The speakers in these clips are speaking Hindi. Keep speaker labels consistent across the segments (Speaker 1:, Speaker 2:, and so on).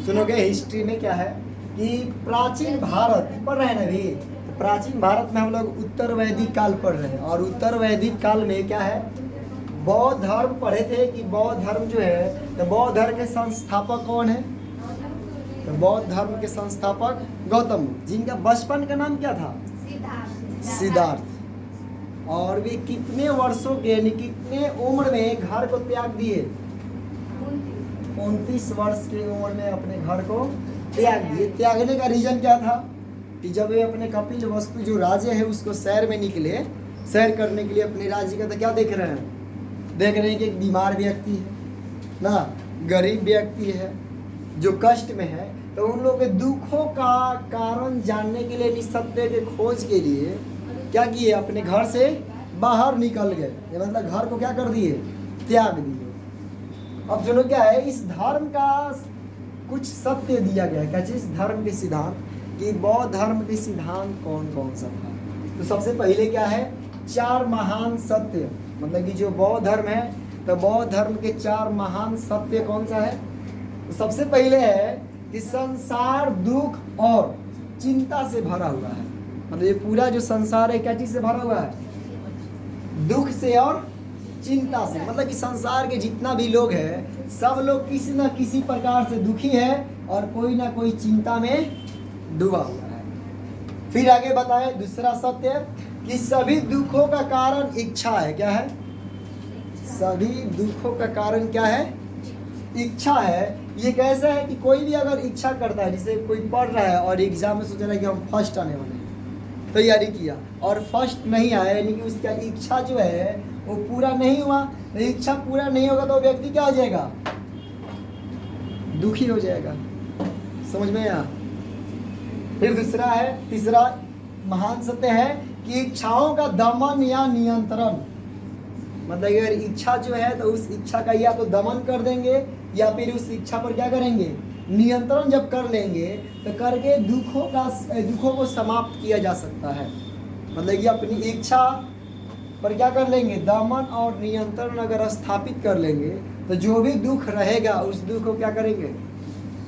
Speaker 1: सुनोगे हिस्ट्री में क्या है कि प्राचीन भारत पढ़ रहे हैं ना अभी, तो प्राचीन भारत में हम लोग उत्तर वैदिक काल पढ़ रहे हैं, और उत्तर वैदिक काल में क्या है, बौद्ध धर्म पढ़े थे कि बौद्ध धर्म जो है, तो बौद्ध धर्म के संस्थापक कौन है, तो बौद्ध धर्म के संस्थापक गौतम बुद्ध, जिनका बचपन का नाम क्या था, सिद्धार्थ। और वे कितने वर्षों के यानी कितने उम्र में घर को त्याग दिए, 29 वर्ष की उम्र में अपने घर को त्याग दिए। त्यागने का रीजन क्या था कि जब वे अपने कपिल वस्तु जो राज्य है उसको सैर में निकले, सैर करने के लिए अपने राज्य का, तो क्या देख रहे हैं, देख रहे हैं कि एक बीमार व्यक्ति है ना, गरीब व्यक्ति है जो कष्ट में है, तो उन लोगों के दुखों का कारण जानने के लिए, सत्य के खोज के लिए क्या किए, अपने घर से बाहर निकल गए, ये मतलब घर को क्या कर दिए, त्याग दिए। अब सुनो क्या है, इस धर्म का कुछ सत्य दिया गया है, क्या चीज, धर्म के सिद्धांत, कि बौद्ध धर्म के सिद्धांत कौन कौन सा था। तो सबसे पहले क्या है, 4 महान सत्य, मतलब कि जो बौद्ध धर्म है, तो बौद्ध धर्म के 4 महान सत्य कौन सा है। तो सबसे पहले है कि संसार दुख और चिंता से भरा हुआ है, मतलब ये पूरा जो संसार है क्या चीज से भरा हुआ है, दुख से और चिंता से, मतलब कि संसार के जितना भी लोग हैं सब लोग किसी न किसी प्रकार से दुखी है और कोई ना कोई चिंता में डूबा हुआ है। फिर आगे बताए दूसरा सत्य कि सभी दुखों का कारण इच्छा है, क्या है, सभी दुखों का कारण क्या है, इच्छा है। ये कैसा है कि कोई भी अगर इच्छा करता है, जैसे कोई पढ़ रहा है और एग्जाम में सोच रहा है कि हम फर्स्ट आने वाले हैं, तैयारी किया और फर्स्ट नहीं आया, यानी कि उसका इच्छा जो है वो पूरा नहीं हुआ, तो इच्छा पूरा नहीं होगा तो व्यक्ति क्या हो जाएगा, दुखी हो जाएगा। समझ में आया। फिर दूसरा है, तीसरा महान सत्य है कि इच्छाओं का दमन या नियंत्रण, मतलब अगर इच्छा जो है तो उस इच्छा का या तो दमन कर देंगे या फिर उस इच्छा पर क्या करेंगे, नियंत्रण जब कर लेंगे तो करके दुखों को समाप्त किया जा सकता है। मतलब कि अपनी इच्छा पर क्या कर लेंगे, दमन और नियंत्रण अगर स्थापित कर लेंगे तो जो भी दुख रहेगा उस दुख को क्या करेंगे,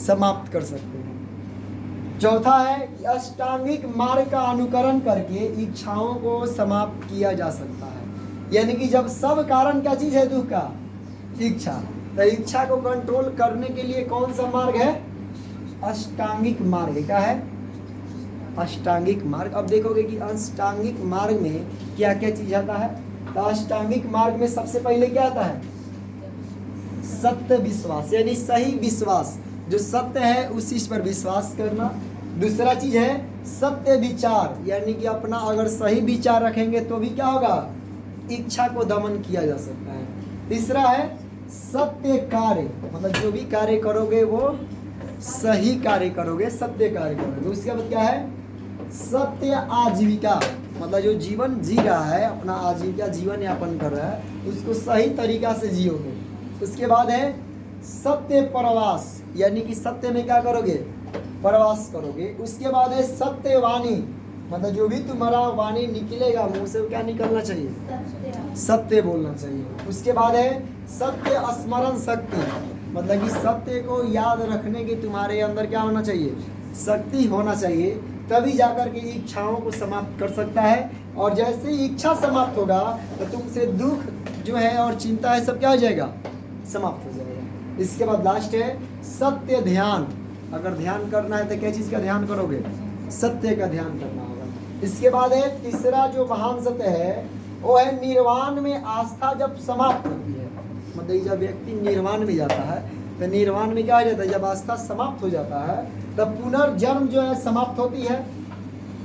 Speaker 1: समाप्त कर सकते हैं। चौथा है कि अष्टांगिक मार्ग का अनुकरण करके इच्छाओं को समाप्त किया जा सकता है, यानी कि जब सब कारण क्या चीज है दुख का, इच्छा, तो इच्छा को कंट्रोल करने के लिए कौन सा मार्ग है, अष्टांगिक मार्ग। क्या है, अष्टांगिक मार्ग। अब देखोगे कि अष्टांगिक मार्ग में क्या क्या चीज आता है, तो अष्टांगिक मार्ग में सबसे पहले क्या आता है, सत्य विश्वास, यानी सही विश्वास, जो सत्य है उस चीज पर विश्वास करना। दूसरा चीज है सत्य विचार, यानी कि अपना अगर सही विचार रखेंगे तो भी क्या होगा, इच्छा को दमन किया जा सकता है। तीसरा है सत्य कार्य, मतलब जो भी कार्य करोगे वो सही कार्य करोगे, सत्य कार्य करोगे। उसके बाद क्या है, सत्य आजीविका, मतलब जो जीवन जी रहा है, अपना आजीविका जीवन यापन कर रहा है, उसको सही तरीका से जियोगे। उसके बाद है सत्य परवास, यानी कि सत्य में क्या करोगे, परवास करोगे। उसके बाद है सत्य वाणी, मतलब जो भी तुम्हारा वाणी निकलेगा मुंह से, क्या निकलना चाहिए, सत्य बोलना चाहिए। उसके बाद है सत्य स्मरण शक्ति, मतलब कि सत्य को याद रखने की तुम्हारे अंदर क्या होना चाहिए, शक्ति होना चाहिए, तभी जाकर के इच्छाओं को समाप्त कर सकता है। और जैसे ही इच्छा समाप्त होगा तो तुमसे दुख जो है और चिंता है सब क्या हो जाएगा, समाप्त हो जाएगा। इसके बाद लास्ट है सत्य ध्यान, अगर ध्यान करना है तो क्या चीज़ का ध्यान करोगे, सत्य का ध्यान करना होगा। इसके बाद है तीसरा जो महान सत्य है वो है निर्वाण में आस्था जब समाप्त होती है, मतलब जब व्यक्ति निर्वाण में जाता है तो निर्वाण में क्या हो जाता है, जब आस्था समाप्त हो जाता है तब पुनर्जन्म जो है समाप्त होती है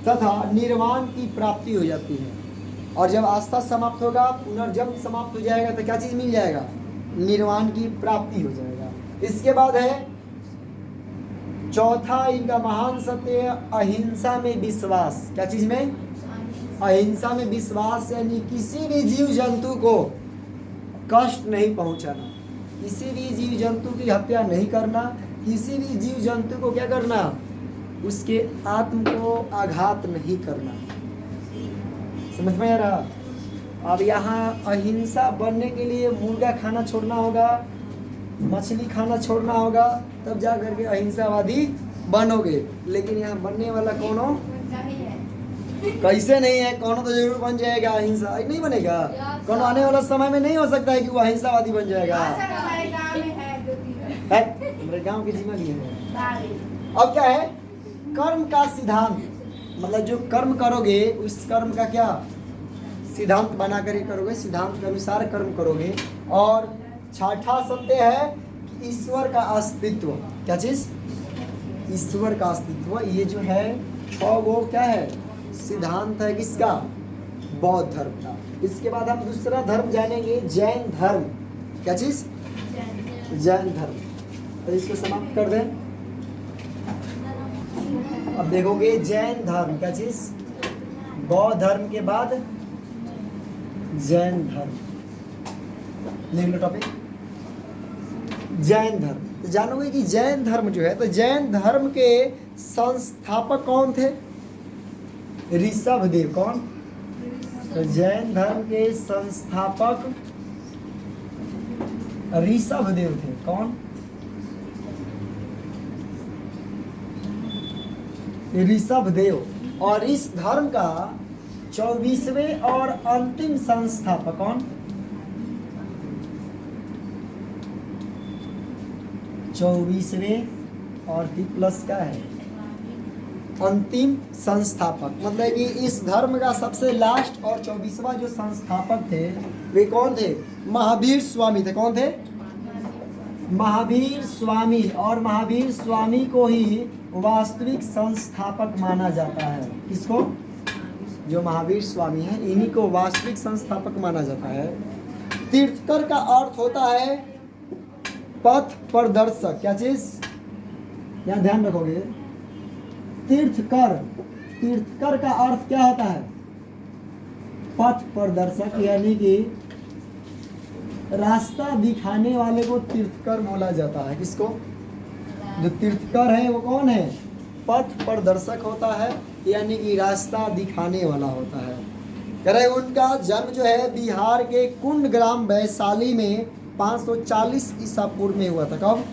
Speaker 1: तथा निर्वाण की प्राप्ति हो जाती है। और जब आस्था समाप्त होगा, पुनर्जन्म समाप्त हो जाएगा तो क्या चीज़ मिल जाएगा, निर्वाण की प्राप्ति हो जाएगा। इसके बाद है चौथा इनका महान सत्य अहिंसा में विश्वास, क्या चीज में, अहिंसा में विश्वास, यानी किसी भी जीव जंतु को कष्ट नहीं पहुंचाना, किसी भी जीव जंतु की हत्या नहीं करना, किसी भी जीव जंतु को क्या करना, उसके आत्म को आघात नहीं करना। समझ में आ रहा। अब यहाँ अहिंसा बनने के लिए मुर्गा खाना छोड़ना होगा, मछली खाना छोड़ना होगा तब जा करके अहिंसावादी बनोगे, लेकिन यहाँ बनने वाला कौन हो? कैसे नहीं है, कौन तो जरूर बन जाएगा। अहिंसा नहीं बनेगा, कौन आने वाला समय में नहीं हो सकता है कि वो अहिंसावादी बन जाएगा। हमारे गांव की जिम्मा लिए है। अब क्या है, कर्म का सिद्धांत, मतलब जो कर्म करोगे उस कर्म का क्या सिद्धांत बना कर करोगे, सिद्धांत के अनुसार कर्म करोगे। और छठा सत्य है कि ईश्वर का अस्तित्व। क्या चीज? ईश्वर का अस्तित्व। ये जो है 6 वो क्या है सिद्धांत है किसका? बौद्ध धर्म का। इसके बाद हम दूसरा धर्म जानेंगे, जैन धर्म। क्या चीज? जैन धर्म। तो इसको समाप्त कर दें। अब देखोगे जैन धर्म, क्या चीज? बौद्ध धर्म के बाद जैन धर्म। लिख लो टॉपिक, जैन धर्म। तो जानोगे कि जैन धर्म जो है, तो जैन धर्म के संस्थापक कौन थे? ऋषभदेव। कौन? तो जैन धर्म के संस्थापक ऋषभदेव थे। कौन? ऋषभदेव। और इस धर्म का 24वें और अंतिम संस्थापक कौन? 24वें और प्लस का है अंतिम संस्थापक, मतलब कि इस धर्म का सबसे लास्ट और 24वां जो संस्थापक थे वे कौन थे? महावीर स्वामी थे। कौन थे? महावीर स्वामी। और महावीर स्वामी को ही वास्तविक संस्थापक माना जाता है। किसको? जो महावीर स्वामी है इन्हीं को वास्तविक संस्थापक माना जाता है। तीर्थकर का अर्थ होता है पथ प्रदर्शक। क्या चीज? यहाँ ध्यान रखोगे, तीर्थकर, तीर्थकर का अर्थ क्या होता है? पथ प्रदर्शक, यानी कि रास्ता दिखाने वाले को तीर्थकर बोला जाता है। किसको? जो तीर्थकर है वो कौन है? पथ प्रदर्शक होता है, यानी कि रास्ता दिखाने वाला होता है। कह रहे उनका जन्म जो है बिहार के कुंड ग्राम वैशाली में 540 ईसा पूर्व में हुआ था। कब?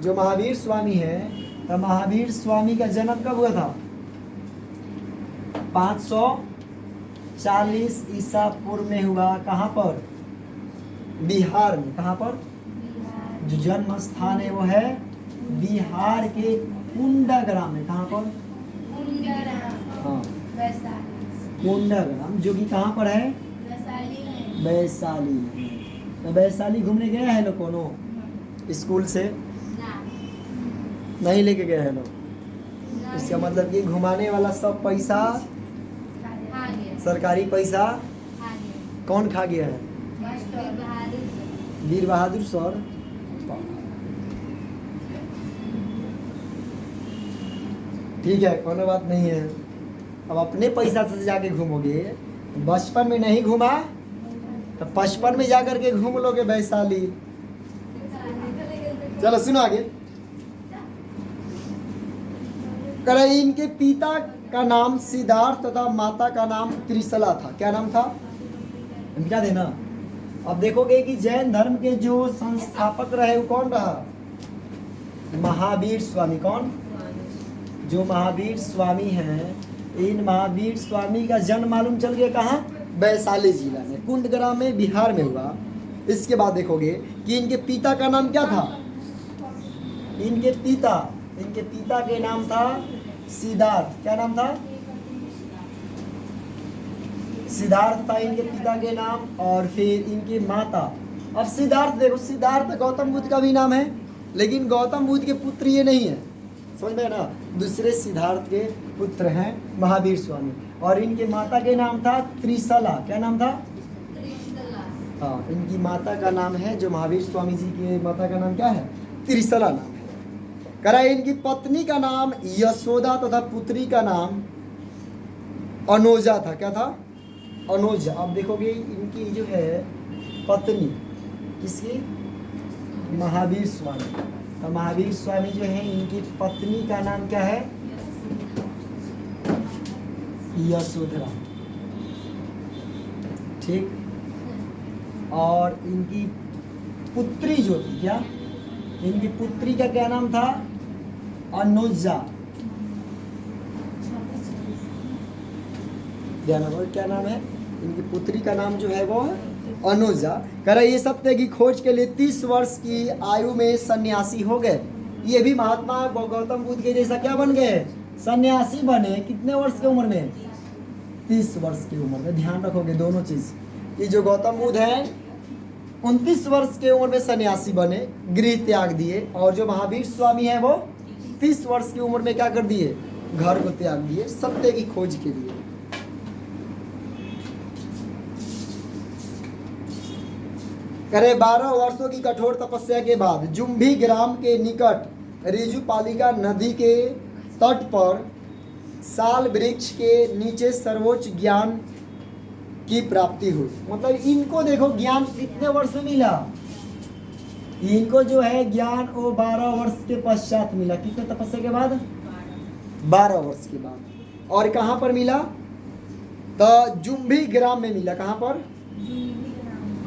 Speaker 1: जो महावीर स्वामी है, तो महावीर स्वामी का जन्म कब हुआ था? 540 ईसा पूर्व में हुआ। कहाँ पर? बिहार में। कहाँ पर? जो जन्म स्थान है वो है बिहार के कुंडग्राम में। कहाँ पर? हाँ, कुंडग्राम, जो कि कहाँ पर है? वैशाली में। तो वैशाली घूमने गया है लोग कोनो स्कूल से? नहीं लेके गए हैं लोग। इसका मतलब कि घुमाने वाला सब पैसा सरकारी पैसा कौन खा गया है? वीर बहादुर सर। ठीक है, कोनो बात नहीं है। अब अपने पैसा से जाके घूमोगे, बचपन में नहीं घूमा तो 55 में जाकर के घूम लोगे वैशाली। चलो सुनो आगे। करे इनके पिता का नाम सिद्धार्थ तथा माता का नाम त्रिशला था। क्या नाम था? क्या देना। अब देखोगे कि जैन धर्म के जो संस्थापक रहे वो कौन रहा? महावीर स्वामी। कौन? जो महावीर स्वामी हैं, इन महावीर स्वामी का जन्म मालूम चल गया कहाँ? वैशाली जिला में, कुंडग्राम में, बिहार में हुआ। इसके बाद देखोगे कि इनके पिता का नाम क्या था? इनके पिता के नाम था सिद्धार्थ। क्या नाम था? सिद्धार्थ था इनके पिता के नाम। और फिर इनकी माता, अब सिद्धार्थ देखो, सिद्धार्थ गौतम बुद्ध का भी नाम है, लेकिन गौतम बुद्ध के पुत्र ये नहीं है, समझ में ना। दूसरे सिद्धार्थ के पुत्र हैं महावीर स्वामी। और इनके माता के नाम था त्रिशला। क्या नाम था? हाँ, इनकी माता का नाम है, जो महावीर स्वामी जी के माता का नाम क्या है? त्रिशला नाम है। करा इनकी पत्नी का नाम यशोदा तथा पुत्री का नाम अनोजा था। क्या था? अनोजा। अब देखोगे इनकी जो है पत्नी किसकी? महावीर स्वामी। तो महावीर स्वामी जो है इनकी पत्नी का नाम क्या है? यशोधरा। ठीक। और इनकी पुत्री जो थी क्या? इनकी पुत्री का क्या नाम था? अनुजा। ध्यान रखो क्या नाम है इनकी पुत्री का नाम जो है वो अनुजा। कह रहा ये सत्य की खोज के लिए 30 वर्ष की आयु में सन्यासी हो गए। ये भी महात्मा गौतम बुद्ध के जैसा क्या बन गए? सन्यासी बने। कितने वर्ष की उम्र में? 30 वर्ष की उम्र में। ध्यान रखोगे दोनों चीज। ये जो गौतम बुद्ध है 29 वर्ष की उम्र में सन्यासी बने, गृह त्याग दिए। और जो महावीर स्वामी है वो 30 वर्ष की उम्र में क्या कर दिए? घर को त्याग दिए सत्य की खोज के लिए। करे 12 वर्षों की कठोर तपस्या के बाद जुम्भी ग्राम के निकट रिजुपालिका नदी के तट पर साल वृक्ष के नीचे सर्वोच्च ज्ञान की प्राप्ति हुई। मतलब इनको देखो ज्ञान कितने वर्ष में मिला? इनको जो है ज्ञान वो 12 वर्ष के पश्चात मिला। कितने तपस्या के बाद? 12 वर्ष के बाद। और कहाँ पर मिला? तो जुम्भी ग्राम में मिला। कहाँ पर?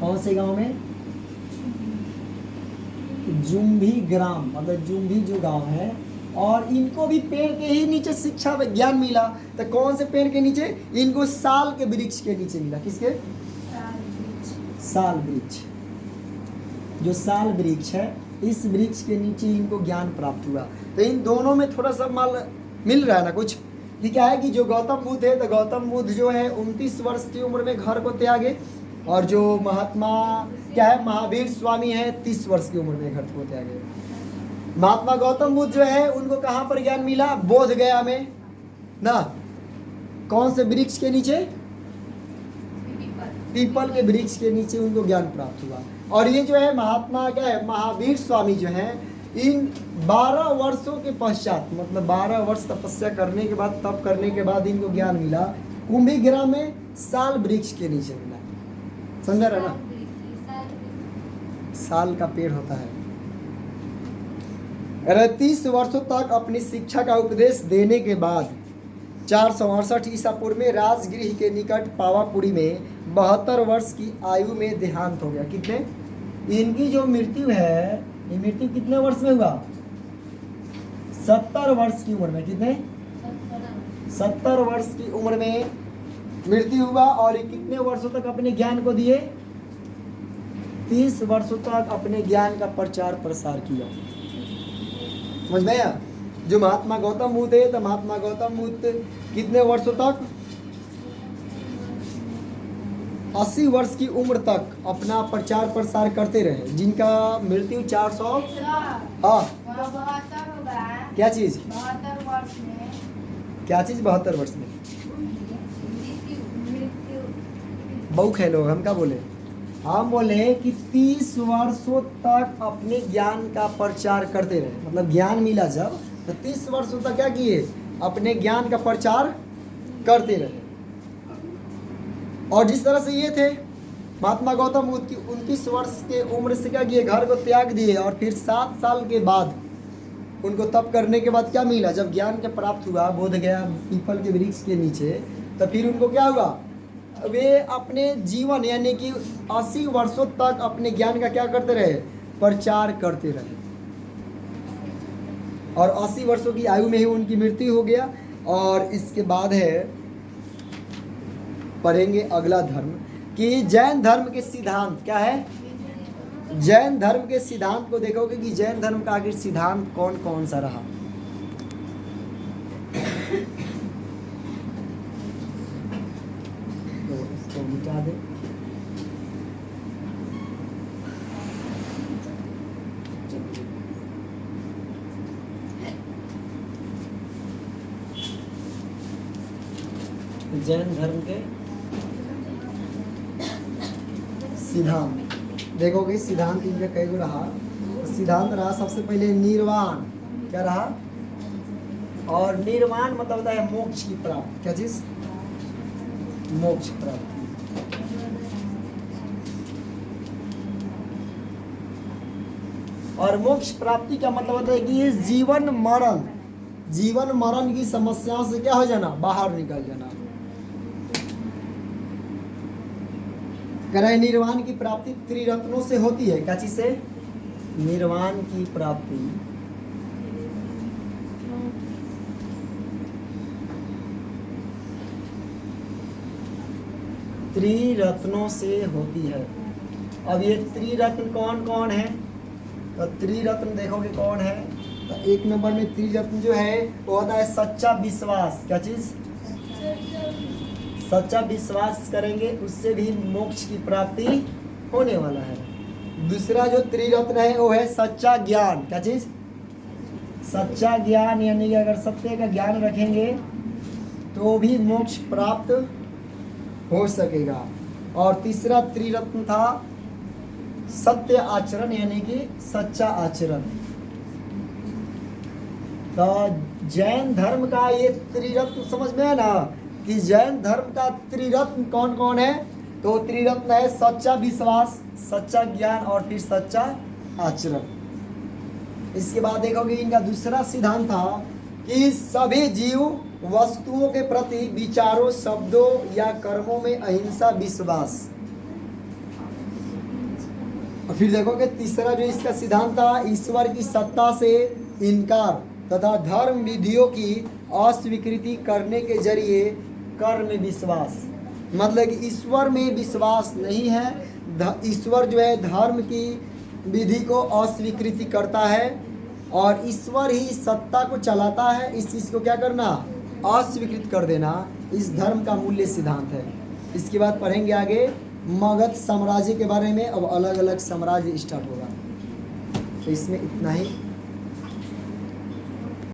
Speaker 1: कौन से गांव में? जुम्भी ग्राम, मतलब जुम्भी जो गांव है। और इनको भी पेड़ के ही नीचे शिक्षा ज्ञान मिला। तो कौन से पेड़ के नीचे? इनको साल के वृक्ष के नीचे मिला। किसके? साल वृक्ष। जो साल वृक्ष है इस वृक्ष के नीचे इनको ज्ञान प्राप्त हुआ। तो इन दोनों में थोड़ा सा माल मिल रहा है ना कुछ। ये क्या है कि जो गौतम बुद्ध है तो गौतम बुद्ध जो है 29 वर्ष की उम्र में घर को त्यागे। और जो महात्मा क्या है महावीर स्वामी है 30 वर्ष की उम्र में घर को त्यागे। महात्मा गौतम बुद्ध जो है उनको कहाँ पर ज्ञान मिला? बोध गया में ना। कौन से वृक्ष के नीचे? पीपल के वृक्ष के नीचे उनको ज्ञान प्राप्त हुआ। और ये जो है महात्मा क्या है महावीर स्वामी जो है इन 12 वर्षों के पश्चात, मतलब 12 वर्ष तपस्या करने के बाद, तप करने के बाद इनको ज्ञान मिला कुंभी ग्राम में साल वृक्ष के नीचे मिला। समझा रहा ना? साल का पेड़ होता है। 30 वर्षों तक अपनी शिक्षा का उपदेश देने के बाद 468 ईसा पूर्व में राजगृह के निकट पावापुरी में 72 वर्ष की आयु में देहांत हो गया। कितने? इनकी जो मृत्यु है ये मृत्यु कितने वर्ष में हुआ? 70 वर्ष की उम्र में। कितने? 70 वर्ष की उम्र में मृत्यु हुआ। और ये कितने वर्षों तक अपने ज्ञान को दिए? 30 वर्षों तक अपने ज्ञान का प्रचार प्रसार किया। समझ में आया? जो महात्मा गौतम बुद्ध है तो महात्मा गौतम बुद्ध कितने वर्षों तक? 80 वर्ष की उम्र तक अपना प्रचार प्रसार करते रहे। जिनका मृत्यु 400 क्या चीज?
Speaker 2: 72 वर्ष में।
Speaker 1: क्या चीज? 72 वर्ष में बहु खे लोग। हम क्या बोले? हम बोले कि 30 वर्षों तक अपने ज्ञान का प्रचार करते रहे। मतलब ज्ञान मिला जब तो 30 वर्षों तक क्या किए? अपने ज्ञान का प्रचार करते रहे। और जिस तरह से ये थे महात्मा गौतम बुद्ध की 29 वर्ष के उम्र से क्या किए? घर को त्याग दिए। और फिर 7 साल के बाद उनको तप करने के बाद क्या मिला? जब ज्ञान के प्राप्त हुआ बोध गया पीपल के वृक्ष के नीचे, तो फिर उनको क्या हुआ? वे अपने जीवन यानी कि 80 वर्षों तक अपने ज्ञान का क्या करते रहे? प्रचार करते रहे। और 80 वर्षों की आयु में ही उनकी मृत्यु हो गया। और इसके बाद है पढ़ेंगे अगला धर्म कि जैन धर्म के सिद्धांत क्या है? जैन धर्म के सिद्धांत को देखोगे कि जैन धर्म का आखिर सिद्धांत कौन कौन सा रहा। तो इसको मिटा दे। जैन धर्म के सिद्धांत देखोगे। सिद्धांत इनका कई गो रहा। सिद्धांत रहा सबसे पहले निर्वाण। क्या रहा? और निर्वाण मतलब होता है मोक्ष की प्राप्ति। क्या चीज? मोक्ष प्राप्ति। और मोक्ष प्राप्ति का मतलब होता है कि ये जीवन मरण की समस्याओं से क्या हो जाना? बाहर निकल जाना। कह रहे निर्वाण की प्राप्ति त्रिरत्नों से होती है। क्या चीज से? निर्वाण की प्राप्ति त्रिरत्नों से होती है। अब ये त्रिरत्न कौन कौन है? तो त्रिरत्न देखोगे कौन है? तो एक नंबर में त्रिरत्न जो है वो होता है सच्चा विश्वास। क्या चीज? सच्चा विश्वास करेंगे उससे भी मोक्ष की प्राप्ति होने वाला है। दूसरा जो त्रिरत्न है वो है सच्चा ज्ञान। क्या चीज? सच्चा ज्ञान, यानी कि अगर सत्य का ज्ञान रखेंगे तो भी मोक्ष प्राप्त हो सकेगा। और तीसरा त्रिरत्न था सत्य आचरण, यानी कि सच्चा आचरण। तो जैन धर्म का ये त्रिरत्न समझ में है ना कि जैन धर्म का त्रिरत्न कौन कौन है? तो त्रिरत्न है सच्चा विश्वास, सच्चा ज्ञान और फिर सच्चा आचरण। इसके बाद देखोगे इनका दूसरा सिद्धांत था कि सभी जीव वस्तुओं के प्रति विचारों, शब्दों या कर्मों में अहिंसा विश्वास। और फिर देखोगे तीसरा जो इसका सिद्धांत था ईश्वर की सत्ता से इनकार तथा धर्म विधियों की अस्वीकृति करने के जरिए कर्म विश्वास। मतलब कि ईश्वर में विश्वास नहीं है, ईश्वर जो है धर्म की विधि को अस्वीकृति करता है और ईश्वर ही सत्ता को चलाता है। इस चीज़ को क्या करना? अस्वीकृत कर देना। इस धर्म का मूल्य सिद्धांत है। इसके बाद पढ़ेंगे आगे मगध साम्राज्य के बारे में। अब अलग अलग साम्राज्य स्टार्ट होगा। तो इसमें इतना ही।